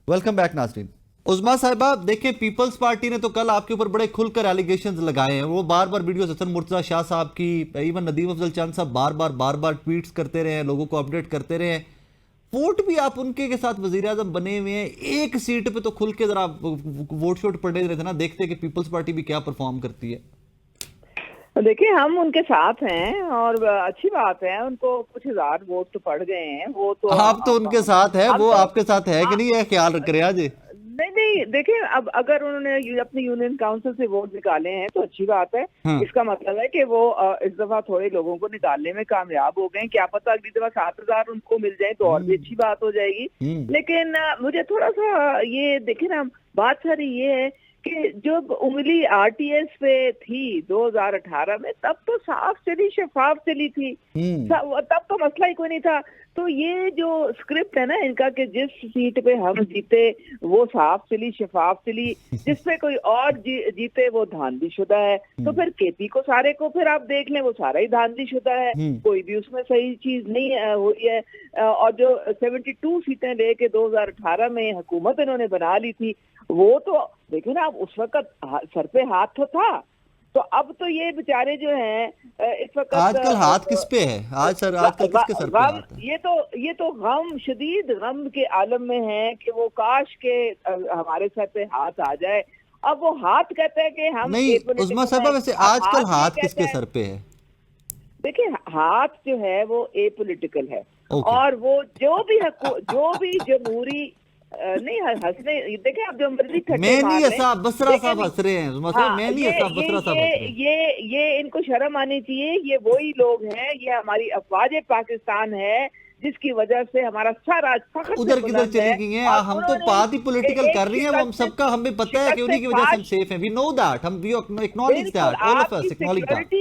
वेलकम बैक नाज़रीन। उज़मा साहिबा, देखें, पीपल्स पार्टी ने तो कल आपके ऊपर बड़े खुलकर एलिगेशंस लगाए हैं। वो बार बार वीडियोस हसन मुर्तज़ा शाह साहब की, इवन नदीम अफजल चंद साहब बार बार ट्वीट्स करते रहे हैं, लोगों को अपडेट करते रहे हैं। वोट भी आप उनके के साथ वजीर आज़म बने हुए हैं, एक सीट पे तो खुल के जरा वोट शोट पड़े रहे थे ना, देखते कि पीपल्स पार्टी भी क्या परफॉर्म करती है। देखिए, हम उनके साथ हैं और अच्छी बात है, उनको कुछ हजार वोट तो पड़ गए हैं। वो तो आप तो उनके साथ है, वो आपके साथ है कि नहीं, है ख्याल रख रहे आज? नहीं, देखिए, अब अगर उन्होंने अपने यूनियन काउंसिल से वोट निकाले हैं तो अच्छी बात है। इसका मतलब है कि वो इस दफा थोड़े लोगों को निकालने में कामयाब हो गए। क्या पता अगली दफा 7,000 उनको मिल जाए तो और भी अच्छी बात हो जाएगी। लेकिन मुझे थोड़ा सा ये देखे ना, बात सारी ये है कि जब उंगली आरटीएस पे थी 2018 में, तब तो साफ चली, शफाफ चली थी, तब तो मसला ही कोई नहीं था। तो ये जो स्क्रिप्ट है ना इनका कि जिस सीट पे हम जीते वो साफ चली, शफाफ चली, जिस पे कोई और जीते वो धांधलीशुदा है, तो फिर केपी को सारे को फिर आप देख लें वो सारा ही धांधलीशुदा है, कोई भी उसमें सही चीज नहीं हुई है। और जो 72 सीटें लेके 2018 में हुकूमत इन्होंने बना ली थी, वो तो देखिए ना, अब उस वक्त सर पे हाथ तो था, तो अब तो ये बेचारे जो हैं इस वक्त आजकल हाथ किस पे है? आजकल किसके सर पे हाथ है? ये तो गम, शदीद गम के आलम में है कि वो काश के हमारे सर पे हाथ आ जाए। अब वो हाथ कहते हैं कि हम नहीं, उस्मा साहबा वैसे आजकल हाथ किसके सर पे है? देखिए, हाथ जो है वो एपॉलिटिकल है, और वो जो भी जमहूरी नहीं हंसने, देखिए आप जो मर्जी मैं नहीं हंसा, बसरा साहब हंस रहे हैं। मैं नहीं हंसा, बसरा साहब हंस रहे हैं। ये इनको शर्म आनी चाहिए। ये वही लोग हैं, ये हमारी अफवाज पाकिस्तान है जिसकी वजह से हमारा सारा उधर किधर चली गई हैं। हम तो बात ही पॉलिटिकल कर रही हैं, वो हम सबका हमें पता है कि उन्हीं की वजह से हम सेफ हैं। वी नो दैट, हम we acknowledge that, all of us acknowledge that.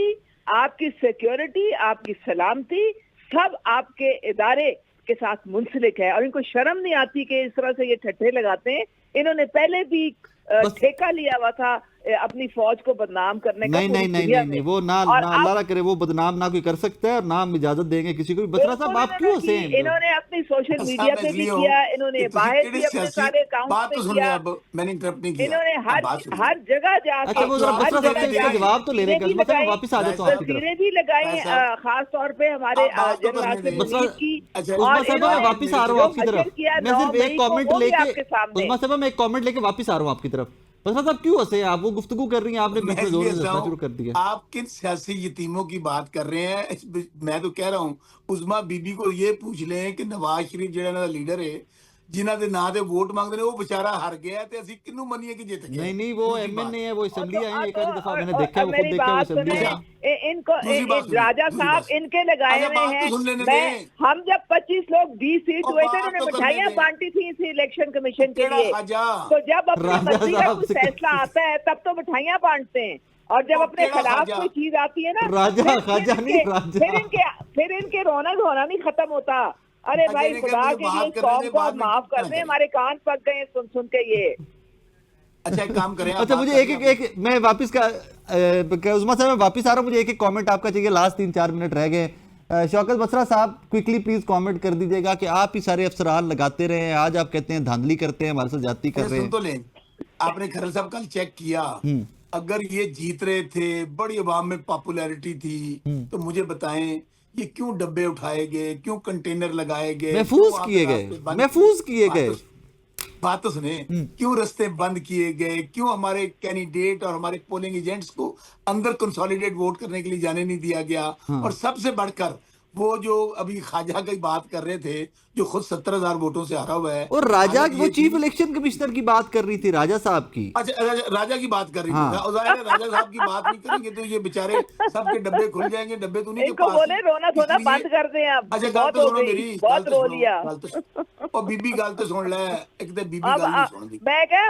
आपकी सिक्योरिटी, आपकी सलामती सब आपके इदारे के साथ मुंसलिक है, और इनको शर्म नहीं आती कि इस तरह से ये ठट्ठे लगाते हैं। इन्होंने पहले भी ठेका लिया हुआ था अपनी फौज को बदनाम करने का। नहीं, वो ना अल्लाह करे, वो बदनाम ना कोई कर सकता है और ना हम इजाजत देंगे किसी को भी। बसरा साहब आप क्यों हंसे हैं? इन्होंने अपनी सोशल मीडिया पे भी किया, इन्होंने बाहर भी अपने सारे अकाउंट पे किया, मैंने इंटरप्ट नहीं किया, इन्होंने हर जगह जाके। अच्छा, वो जरा बसरा साहब से इसका जवाब तो ले रहे हैं, वापस आ जाता हूं आपकी तरफ। तस्वीरें भी लगाई खास तौर पे हमारे जनरल आसिफ मुनीर की। उस्मा साहब मैं वापस आ रहा हूं आपकी तरफ, मैं सिर्फ एक कमेंट लेके, उस्मा साहब मैं एक कमेंट लेके वापस आ रहा हूं आपकी तरफ। बसरा साहब क्यों हंसे आप? वो गुफ्तगू कर रही हैं, आपने बीच में जोर से हंसना शुरू कर दिया। आप किन सियासी यतीमों की बात कर रहे हैं? मैं तो कह रहा हूं उस्मा बीबी को ये पूछ लें कि नवाज शरीफ ਜਿਹੜਾ लीडर है जिन्हां दे नां ते वोट मंगदे ने, वो बेचारा हार गया ते ਅਸੀਂ किन्नू मनिए कि जित गए? नहीं, वो एमएनए है, वो असेंबली आए हैं एक आधी दफा, मैंने देखा है, वो खुद देखा है असेंबली में। इनको राजा साहब इनके लगाए हुए हैं। हम जब 25 लोग 20 सीट हुए थे, उन्होंने मिठाइयां बांटी थी इस इलेक्शन कमीशन के लिए। तो जब अपनी मर्जी का कुछ फैसला आता है तब तो मिठाइयां बांटते हैं, और जब अपने खिलाफ कोई चीज आती है ना, फिर इनके रौनक होना नहीं खत्म होता। अरे भाई, खुदा के लिए कौम को आप माफ कर दें, हमारे कान पक गए सुन के ये। अच्छा, एक काम करें। अच्छा, मुझे एक मैं वापस उस्मा साहब मैं वापस आ रहा हूँ, मुझे एक कमेंट आपका चाहिए, लास्ट 3-4 मिनट रह गए। शौकत बसरा साहब क्विकली प्लीज कमेंट कर दीजिएगा कि आप ही सारे अफसरान लगाते रहे हैं, आज आप कहते हैं धांधली करते हैं, हमारे साथ जाती कर रहे हैं। सुन तो लें, आपने खरल साहब कल चेक किया, अगर ये जीत रहे थे, बड़ी अवाम में पॉपुलैरिटी थी, तो मुझे बताएं ये क्यों डब्बे उठाए गए, क्यों कंटेनर लगाए गए, महफूज किए गए। बात तो सुने, क्यों रास्ते बंद किए गए, क्यों हमारे कैंडिडेट और हमारे पोलिंग एजेंट्स को अंदर कंसोलिडेट वोट करने के लिए जाने नहीं दिया गया। और सबसे बढ़कर वो जो अभी खाजा की बात कर रहे थे, जो खुद 17,000 वोटों से हारा हुआ है, और राजा वो चीफ इलेक्शन कमिश्नर की बात कर रही थी, राजा साहब की। अच्छा, राजा की बात कर रही थी। राजा साहब की बात नहीं करेंगे तो ये बेचारे सबके डब्बे खुल जाएंगे। डब्बे तो नहीं इनको बोले रोना धोना बंद कर दें आप। अच्छा, गाल तो सुनो मेरी, बहुत रो लिया। और बीबी गाल तो सुन ले, एक तो बीबी गाल नहीं सुन दी। मैं क्या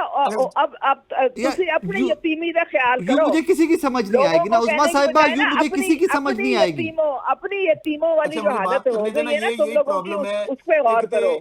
अब तुसी अपनी यतीमी का ख्याल करो। मुझे किसी की समझ नहीं आएगी ना उस्मा साहिबा, मुझे किसी की समझ नहीं आएगी। अपनी यतीमों वाली जो हालत हो गई है ना, तुम लोगों की, उस पे गौर करो।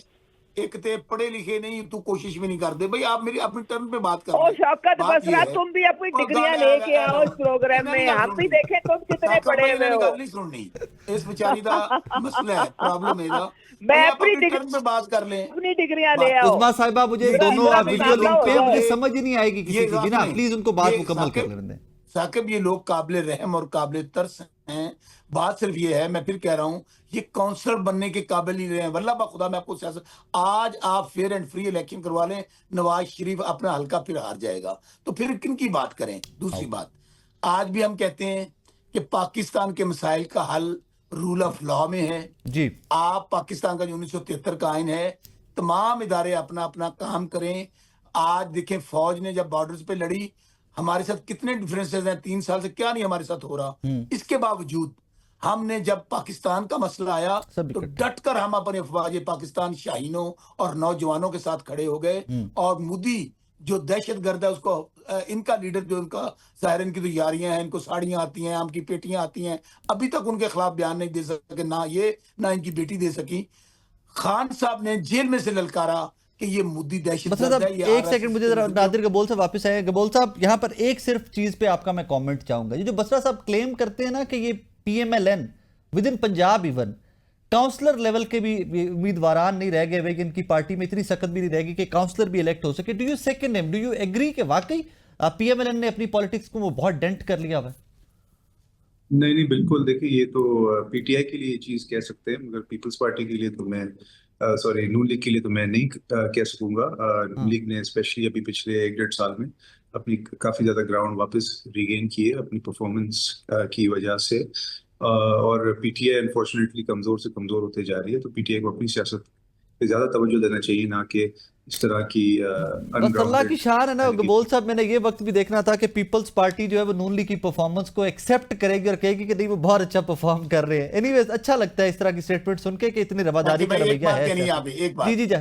एक ते पढ़े लिखे नहीं, तू कोशिश भी नहीं करते भाई। आप मेरी अपनी टर्न पे बात कर। ओ शौकत बसरा, तुम भी अपनी डिग्रियां लेके आओ इस प्रोग्राम में, हम भी देखें तुम कितने पढ़े हुए हो। नहीं सुननी, इस बेचारी का मसला है, प्रॉब्लम है। मैं अपनी टर्न पे बात कर ले, अपनी डिग्रियां ले आओ। उस्मा साहिबा, मुझे दोनों आप वीडियो लिंक पे, मुझे समझ ही नहीं आएगी किसी की भी ना, प्लीज उनको बात मुकम्मल कर लेने दें। साकिब, ये लोग काबिल रहम और काबिल तरस हैं। बात सिर्फ ये है, मैं फिर कह रहा हूं, ये काउंसलर बनने के काबिल नहीं रहे हैं। वल्लाह बा खुदा, मैं आपको सियासत, आज आप फेयर एंड फ्री इलेक्शन करवा लें, नवाज शरीफ अपना हल्का फिर हार जाएगा, तो फिर किन की बात करें? दूसरी बात, आज भी हम कहते हैं कि पाकिस्तान के मसाइल का हल रूल ऑफ लॉ में है जी। आप पाकिस्तान का जो 1973 का आइन है, तमाम इदारे अपना अपना काम करें। आज देखें, फौज ने जब बॉर्डर्स पे लड़ी, हमारे साथ कितने डिफरेंसेस हैं, 3 साल से क्या नहीं हमारे साथ हो रहा। इसके बावजूद हमने जब पाकिस्तान का मसला आया तो डटकर हम अपने अफवाज पाकिस्तान शाहीनों और नौजवानों के साथ खड़े हो गए। और मोदी जो दहशतगर्द है उसको इनका लीडर जो इनका जाहिर इनकी तो यारियां हैं, इनको साड़ियां आती हैं, आम की पेटियां आती हैं, अभी तक उनके खिलाफ बयान नहीं दे सके, ना ये ना इनकी बेटी दे सकी। खान साहब ने जेल में से ललकारा कि ये मोदी मतलब दहशतगर्द है, ये एक सेकंड मुझे जरा नादिर गबोल साहब वापस आए। गबोल साहब यहाँ पर एक सिर्फ चीज पे आपका मैं कमेंट चाहूंगा, ये जो बसरा साहब क्लेम करते हैं ना कि ये PMLN within Punjab even councillor level के भी उम्मीदवार नहीं रह गए वे, इनकी पार्टी में इतनी सख्त भी नहीं रहेगी कि काउंसलर भी इलेक्ट हो सके। Do you second him, do you agree कि वाकई पीएमएलएन ने अपनी पॉलिटिक्स को वो बहुत डेंट कर लिया हुआ है? नहीं नहीं, बिल्कुल। देखिए, ये तो पीटीआई के लिए ये चीज कह सकते हैं, मगर पीपल्स पार्टी के लिए तो मैं सॉरी नून लीग के लिए तो मैं नहीं कह सकूंगा। नून लीग ने स्पेशली अभी पिछले 1-1.5 साल में अपनी काफी ज्यादा ग्राउंड वापस रिगेन किए अपनी परफॉर्मेंस की वजह से। और पीटीआई अनफॉर्चुनेटली कमजोर से कमजोर होते जा रही है, तो पीटीआई को अपनी सियासत पे ज्यादा तवज्जो देना चाहिए, ना कि इस तरह की बस अल्लाह की शान है ना गबोल साहब। मैंने ये वक्त भी देखना था कि पीपल्स पार्टी जो है वो नून लीग की परफॉर्मेंस को एक्सेप्ट करेगी और कहेगी कि नहीं वो बहुत अच्छा परफॉर्म कर रहे हैं। एनीवेज अच्छा लगता है इस तरह की स्टेटमेंट सुन के कि इतनी रवादारी का रवैया है। एक बात, जी जी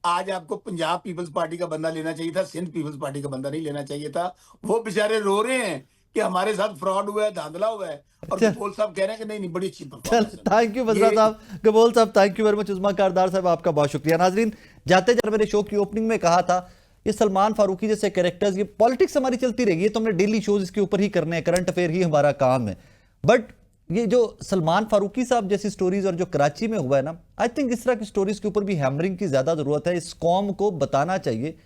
आज आपको पंजाब पीपल्स पार्टी का बंदा लेना चाहिए था, सिंध पीपल्स पार्टी का बंदा नहीं लेना चाहिए था। वो बेचारे रो रहे हैं कि हमारे साथ फ्रॉड हुआ है, धांधला हुआ है, और गबोल साहब कह रहे हैं कि नहीं नहीं बड़ी अच्छी परफॉर्मेंस है। थैंक यू बसरा साहब, गबोल साहब थैंक यू वेरी मच। उस्मा कारदार साहब आपका बहुत शुक्रिया। नाजरीन, जाते जाते मैंने शो की ओपनिंग में कहा था ये सलमान फारूकी जैसे कैरेक्टर्स, ये पॉलिटिक्स हमारी चलती रहेगी, ये तो हमने डेली शोज इसके ऊपर ही करने हैं, करंट अफेयर ही हमारा काम है। बट ये जो सलमान फारूकी साहब जैसी स्टोरीज और जो कराची में हुआ है ना, आई थिंक इस तरह की स्टोरीज के ऊपर भी हैमरिंग की ज्यादा जरूरत है। इस कौम को बताना चाहिए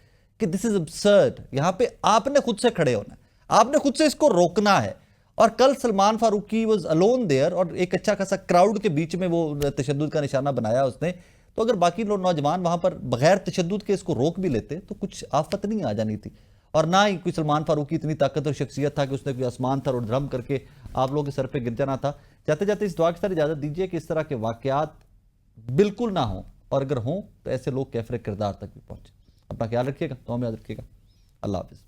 कि दिस इज अबसर्ड। यहां पे आपने खुद से खड़े होना है, आपने खुद से इसको रोकना है। और कल Salman Farooqui was alone there और एक अच्छा खासा क्राउड के बीच में वो तशद्दुद का निशाना बनाया उसने। तो अगर बाकी लोग नौजवान वहां पर बगैर तशद्दुद के इसको रोक भी लेते तो कुछ आफत नहीं आ जानी थी। और ना ही कोई सलमान फारूकी इतनी ताकतवर शख्सियत था कि उसने कोई आसमान था और ड्रम करके आप लोगों के सर पे गिर जाना था। जाते जाते इस दुआ के साथ इजाजत दीजिए कि इस तरह के वाकयात बिल्कुल ना हो, और अगर हों तो ऐसे लोग कैफरे किरदार तक भी पहुंचे। अपना ख्याल रखिएगा, तो याद रखिएगा। अल्लाह हाफिज।